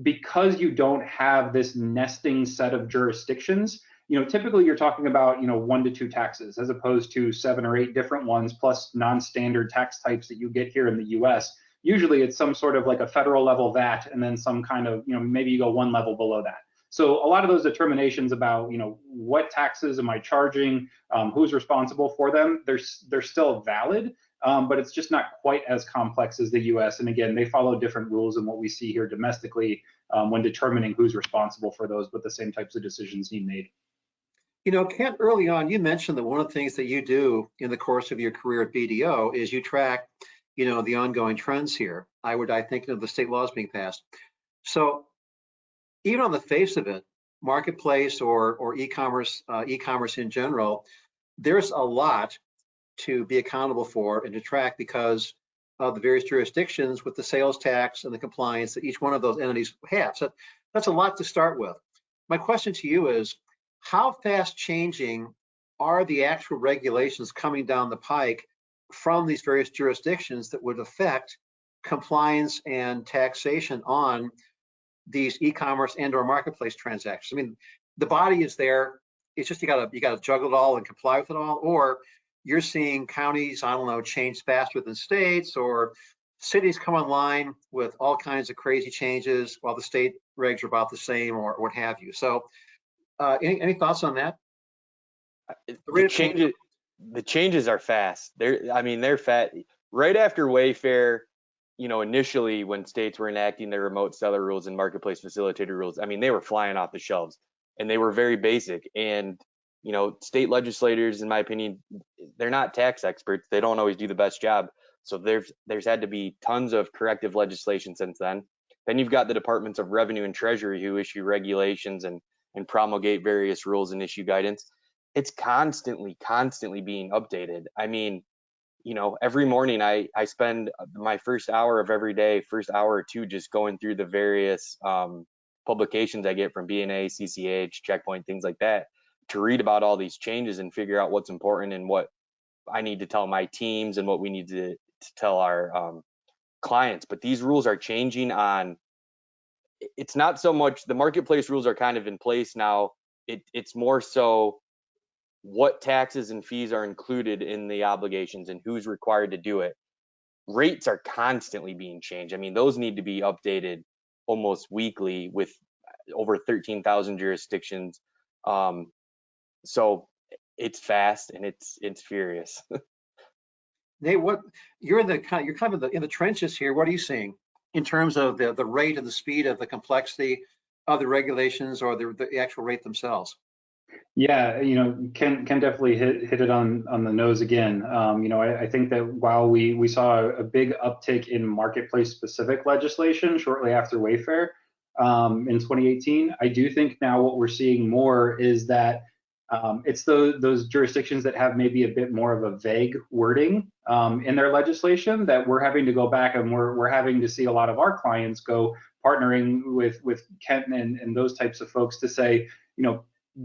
C: because you don't have this nesting set of jurisdictions, typically you're talking about, 1 to 2 taxes as opposed to 7 or 8 different ones plus non-standard tax types that you get here in the US. Usually it's some sort of like a federal level VAT and then some kind of, maybe you go one level below that. So a lot of those determinations about, what taxes am I charging, who's responsible for them, they're still valid, but it's just not quite as complex as the US. And again, they follow different rules than what we see here domestically when determining who's responsible for those, but the same types of decisions need made.
A: Kent, early on, you mentioned that one of the things that you do in the course of your career at BDO is you track, the ongoing trends here. I think of the state laws being passed. So even on the face of it, marketplace or e-commerce in general, there's a lot to be accountable for and to track because of the various jurisdictions with the sales tax and the compliance that each one of those entities have. So that's a lot to start with. My question to you is, how fast changing are the actual regulations coming down the pike from these various jurisdictions that would affect compliance and taxation on these e-commerce and or marketplace transactions? I mean, the body is there. It's just you gotta juggle it all and comply with it all, or you're seeing counties, change faster than states, or cities come online with all kinds of crazy changes while the state regs are about the same or what have you. So any thoughts on that?
D: The changes are fast. They're fast. Right after Wayfair, initially when states were enacting their remote seller rules and marketplace facilitator rules, they were flying off the shelves and they were very basic. And, state legislators, in my opinion, they're not tax experts. They don't always do the best job. So there's had to be tons of corrective legislation since then. Then you've got the Departments of Revenue and Treasury who issue regulations and promulgate various rules and issue guidance. It's constantly being updated. Every morning I spend my first hour of every day, first hour or two, just going through the various publications I get from BNA, CCH, Checkpoint, things like that, to read about all these changes and figure out what's important and what I need to tell my teams and what we need to tell our clients. But these rules are changing it's not so much the marketplace rules are kind of in place now. It's more so what taxes and fees are included in the obligations and who's required to do it. Rates are constantly being changed. Those need to be updated almost weekly with over 13,000 jurisdictions. So it's fast and it's furious.
A: Nate, you're kind of in the trenches here. What are you seeing in terms of the rate and the speed of the complexity of the regulations or the actual rate themselves?
C: Yeah, Ken definitely hit it on the nose again. I think that while we saw a big uptick in marketplace specific legislation shortly after Wayfair in 2018, I do think now what we're seeing more is that it's those jurisdictions that have maybe a bit more of a vague wording in their legislation that we're having to go back and we're having to see a lot of our clients go partnering with Kent and those types of folks to say,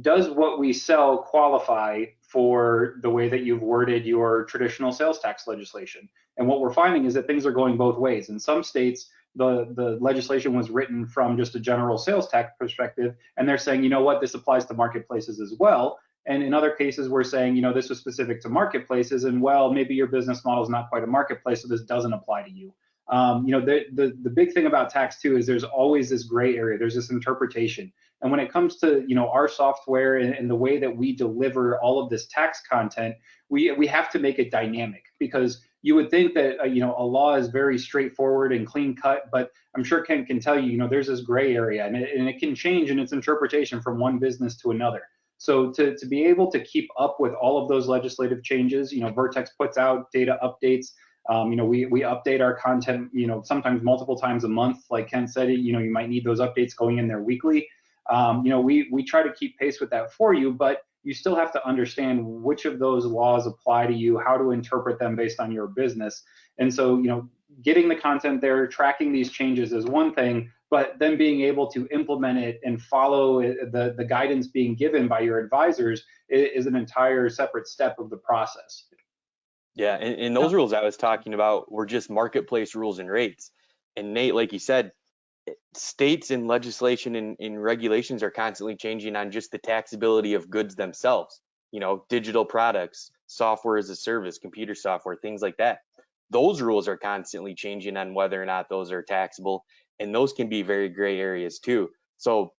C: does what we sell qualify for the way that you've worded your traditional sales tax legislation? And what we're finding is that things are going both ways. In some states, the legislation was written from just a general sales tax perspective, and they're saying, this applies to marketplaces as well. And in other cases, we're saying, this was specific to marketplaces, and maybe your business model is not quite a marketplace, so this doesn't apply to you. The big thing about tax too is there's always this gray area. There's this interpretation. And when it comes to our software and the way that we deliver all of this tax content, we have to make it dynamic, because you would think that a law is very straightforward and clean cut, but I'm sure Ken can tell you, there's this gray area, and it can change in its interpretation from one business to another. So to be able to keep up with all of those legislative changes, Vertex puts out data updates. We update our content, sometimes multiple times a month. Like Ken said, you might need those updates going in there weekly. We try to keep pace with that for you, but you still have to understand which of those laws apply to you, how to interpret them based on your business. And so, getting the content there, tracking these changes is one thing, but then being able to implement it and follow the guidance being given by your advisors is an entire separate step of the process.
D: Yeah, and those rules I was talking about were just marketplace rules and rates. And Nate, like you said, states and legislation and regulations are constantly changing on just the taxability of goods themselves. Digital products, software as a service, computer software, things like that. Those rules are constantly changing on whether or not those are taxable, and those can be very gray areas too. So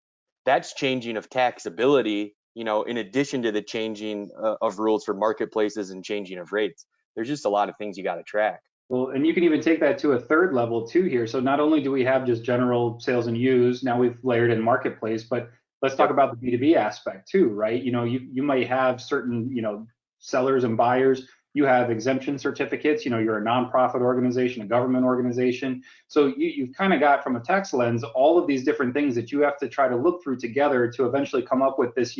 D: that's changing of taxability, in addition to the changing of rules for marketplaces and changing of rates. There's just a lot of things you got to track.
C: Well, and you can even take that to a third level too here. So not only do we have just general sales and use, now we've layered in marketplace, but let's talk about the B2B aspect too, right? You might have certain, sellers and buyers. You have exemption certificates, you're a nonprofit organization, a government organization. So you've kind of got, from a tax lens, all of these different things that you have to try to look through together to eventually come up with this,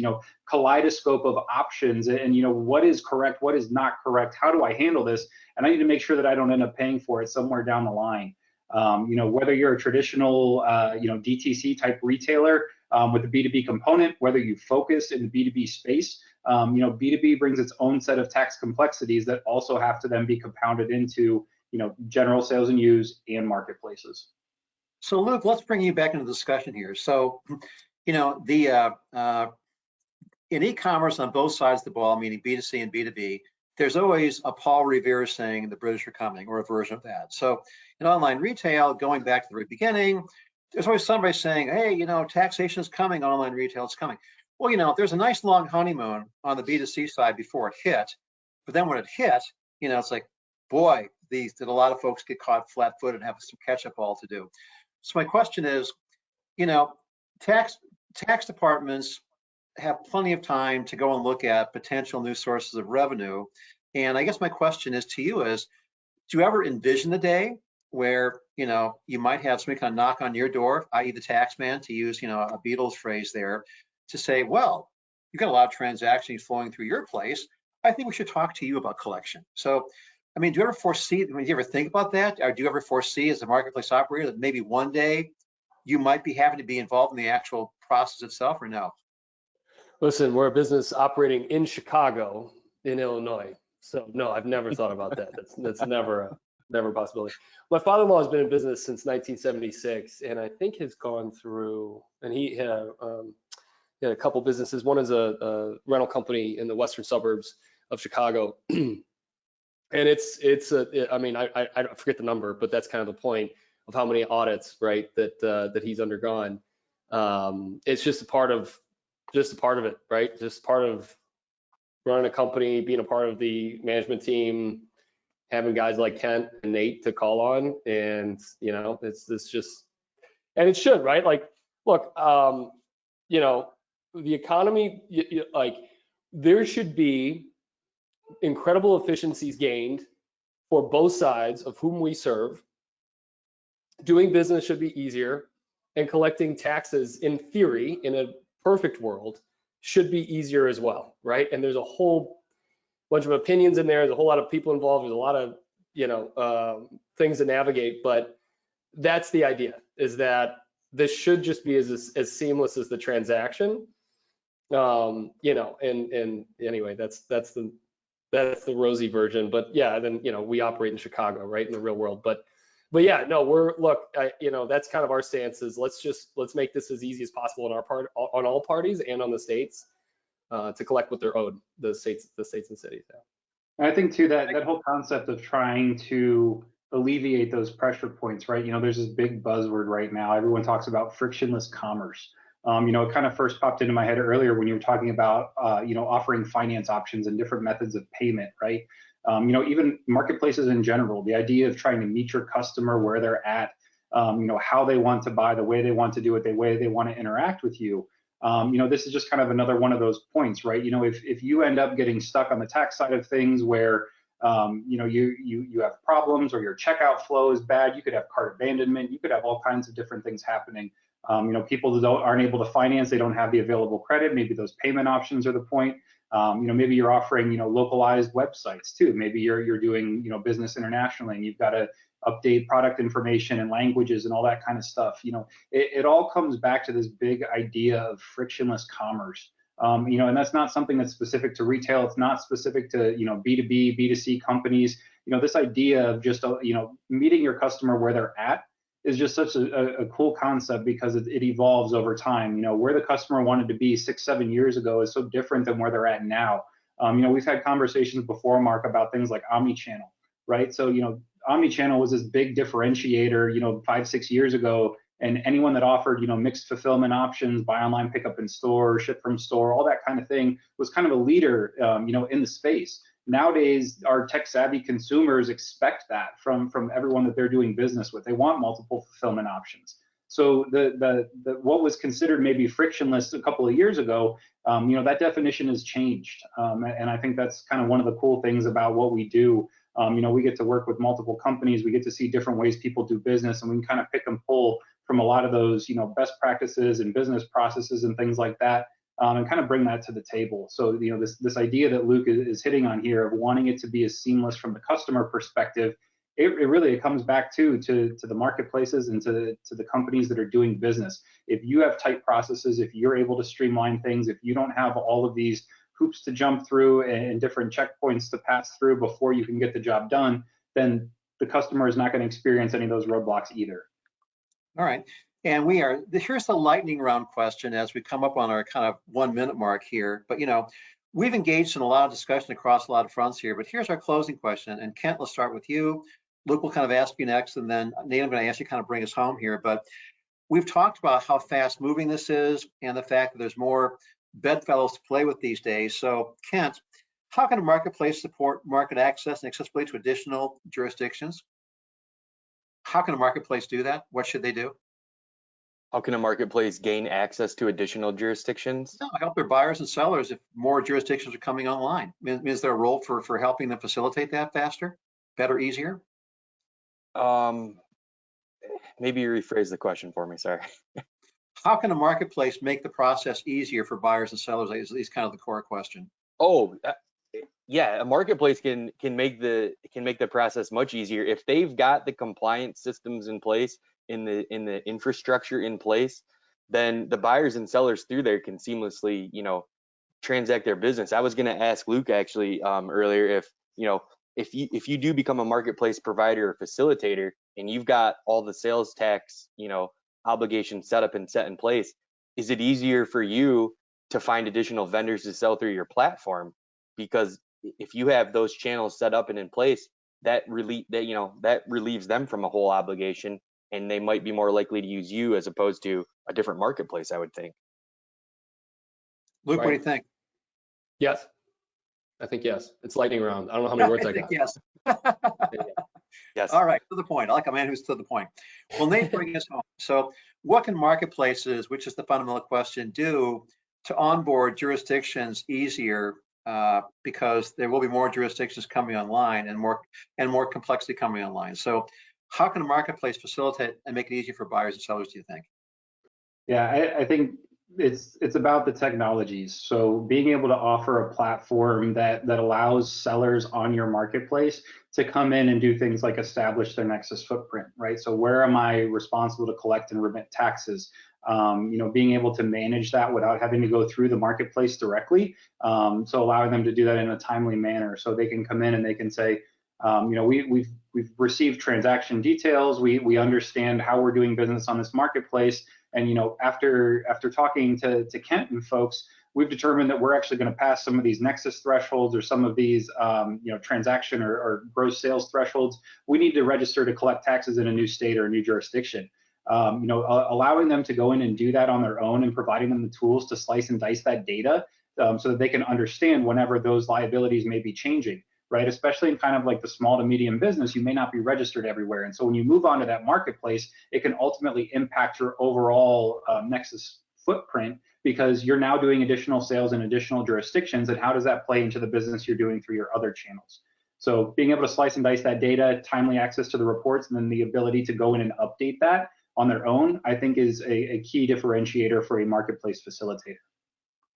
C: kaleidoscope of options and, what is correct, what is not correct, how do I handle this? And I need to make sure that I don't end up paying for it somewhere down the line. Whether you're a traditional, DTC type retailer with a B2B component, whether you focus in the B2B space, B2B brings its own set of tax complexities that also have to then be compounded into, general sales and use and marketplaces.
A: So Luke, let's bring you back into the discussion here. So, in e-commerce on both sides of the ball, meaning B2C and B2B, there's always a Paul Revere saying the British are coming, or a version of that. So in online retail, going back to the very beginning, there's always somebody saying, hey, taxation is coming, online retail is coming. Well, there's a nice long honeymoon on the B2C side before it hit, but then when it hit, it's like, boy, did a lot of folks get caught flat-footed and have some catch-up all to do. So my question is, tax departments have plenty of time to go and look at potential new sources of revenue. And I guess my question is to you is, do you ever envision the day where, you might have somebody kind of knock on your door, i.e. the tax man, to use, a Beatles phrase there, to say, well, you've got a lot of transactions flowing through your place. I think we should talk to you about collection. So, do you ever foresee, do you ever think about that? Or do you ever foresee as a marketplace operator that maybe one day you might be having to be involved in the actual process itself, or no?
B: Listen, we're a business operating in Chicago, in Illinois. So no, I've never thought about that. That's never a possibility. My father-in-law has been in business since 1976, and I think has gone through, and he had a couple businesses. One is a rental company in the western suburbs of Chicago. And I forget the number, but that's kind of the point of how many audits, right, that he's undergone. It's just a part of it, right? Just part of running a company, being a part of the management team, having guys like Kent and Nate to call on, and it's just, and it should, right? Like, look, the economy, like, there should be incredible efficiencies gained for both sides of whom we serve. Doing business should be easier, and collecting taxes, in theory, in a perfect world, should be easier as well, right? And there's a whole bunch of opinions in there. There's a whole lot of people involved. There's a lot of things to navigate, but that's the idea, is that this should just be as seamless as the transaction. And anyway, that's the rosy version. But yeah, then we operate in Chicago, right, in the real world. But yeah, no, that's kind of our stance, is let's make this as easy as possible on all parties and on the states to collect what they're owed, the states and cities. Yeah.
C: And I think too that whole concept of trying to alleviate those pressure points, right? There's this big buzzword right now. Everyone talks about frictionless commerce. It kind of first popped into my head earlier when you were talking about, offering finance options and different methods of payment, right? Even marketplaces in general, the idea of trying to meet your customer where they're at, how they want to buy, the way they want to do it, the way they want to interact with you. This is just kind of another one of those points, right? If you end up getting stuck on the tax side of things where, you have problems or your checkout flow is bad, you could have cart abandonment, you could have all kinds of different things happening. People aren't able to finance, they don't have the available credit. Maybe those payment options are the point. Maybe you're offering, localized websites too. Maybe you're doing, business internationally, and you've got to update product information and languages and all that kind of stuff. It all comes back to this big idea of frictionless commerce. And that's not something that's specific to retail. It's not specific to, B2B, B2C companies. This idea of just, meeting your customer where they're at is just such a cool concept because it evolves over time. Where the customer wanted to be 6-7 years ago is so different than where they're at now. We've had conversations before, Mark, about things like omnichannel, right? So, omnichannel was this big differentiator, 5-6 years ago, and anyone that offered, mixed fulfillment options, buy online, pick up in store, ship from store, all that kind of thing was kind of a leader, in the space. Nowadays, our tech-savvy consumers expect that from everyone that they're doing business with. They want multiple fulfillment options. So the what was considered maybe frictionless a couple of years ago, that definition has changed, and I think that's kind of one of the cool things about what we do. We get to work with multiple companies. We get to see different ways people do business, and we can kind of pick and pull from a lot of those, best practices and business processes and things like that. And kind of bring that to the table. So, this idea that Luke is hitting on here of wanting it to be as seamless from the customer perspective, it really comes back to the marketplaces and to the companies that are doing business. If you have tight processes, if you're able to streamline things, if you don't have all of these hoops to jump through and different checkpoints to pass through before you can get the job done, then the customer is not going to experience any of those roadblocks either.
A: All right. And here's the lightning round question as we come up on our kind of 1 minute mark here. But, we've engaged in a lot of discussion across a lot of fronts here, but here's our closing question. And Kent, let's start with you. Luke will kind of ask you next, and then Nate, I'm going to ask you kind of bring us home here. But we've talked about how fast moving this is and the fact that there's more bedfellows to play with these days. So Kent, how can a marketplace support market access and accessibility to additional jurisdictions? How can a marketplace do that? What should they do?
D: How can a marketplace gain access to additional jurisdictions?
A: No, help their buyers and sellers if more jurisdictions are coming online. Is there a role for helping them facilitate that faster, better, easier?
D: Maybe you rephrase the question for me, sorry.
A: How can a marketplace make the process easier for buyers and sellers? Is kind of the core question.
D: Oh, yeah, a marketplace can make the process much easier if they've got the compliance systems in place, in the infrastructure in place. Then the buyers and sellers through there can seamlessly, transact their business. I was going to ask Luke actually earlier if you do become a marketplace provider or facilitator and you've got all the sales tax, obligations set up and set in place, is it easier for you to find additional vendors to sell through your platform? Because if you have those channels set up and in place, that relieves them from a whole obligation, and they might be more likely to use you as opposed to a different marketplace, I would think.
A: Luke, What do you think?
B: Yes. I think yes. It's lightning round. I don't know how many words I got.
A: Yes.
D: Yes.
A: All right, to the point. I like a man who's to the point. Well, Nate, bring us home. So what can marketplaces, which is the fundamental question, do to onboard jurisdictions easier, because there will be more jurisdictions coming online and more complexity coming online. So how can a marketplace facilitate and make it easier for buyers and sellers, do you think?
C: Yeah, I think it's about the technologies. So being able to offer a platform that allows sellers on your marketplace to come in and do things like establish their Nexus footprint, right? So where am I responsible to collect and remit taxes? Being able to manage that without having to go through the marketplace directly. So allowing them to do that in a timely manner, so they can come in and they can say, we've received transaction details. We understand how we're doing business on this marketplace. And after talking to Kent and folks, we've determined that we're actually going to pass some of these nexus thresholds or some of these transaction or gross sales thresholds. We need to register to collect taxes in a new state or a new jurisdiction. Allowing them to go in and do that on their own and providing them the tools to slice and dice that data so that they can understand whenever those liabilities may be changing, right? Especially in kind of like the small to medium business, you may not be registered everywhere. And so when you move on to that marketplace, it can ultimately impact your overall Nexus footprint, because you're now doing additional sales in additional jurisdictions. And how does that play into the business you're doing through your other channels? So being able to slice and dice that data, timely access to the reports, and then the ability to go in and update that on their own, I think is a key differentiator for a marketplace facilitator.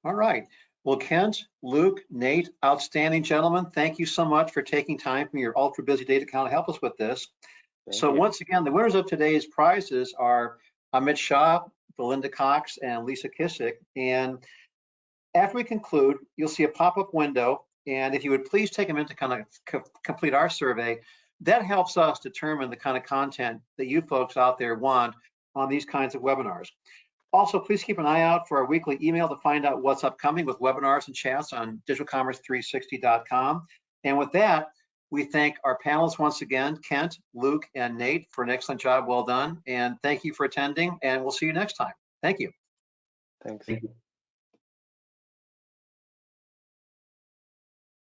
A: All right. Well, Kent, Luke, Nate, outstanding gentlemen. Thank you so much for taking time from your ultra busy day to kind of help us with this. So once again, the winners of today's prizes are Amit Shah, Belinda Cox, and Lisa Kissick. And after we conclude, you'll see a pop-up window. And if you would please take a minute to kind of complete our survey, that helps us determine the kind of content that you folks out there want on these kinds of webinars. Also, please keep an eye out for our weekly email to find out what's upcoming with webinars and chats on digitalcommerce360.com. And with that, we thank our panelists once again, Kent, Luke, and Nate, for an excellent job. Well done. And thank you for attending, and we'll see you next time. Thank you.
D: Thanks.
C: Thank you.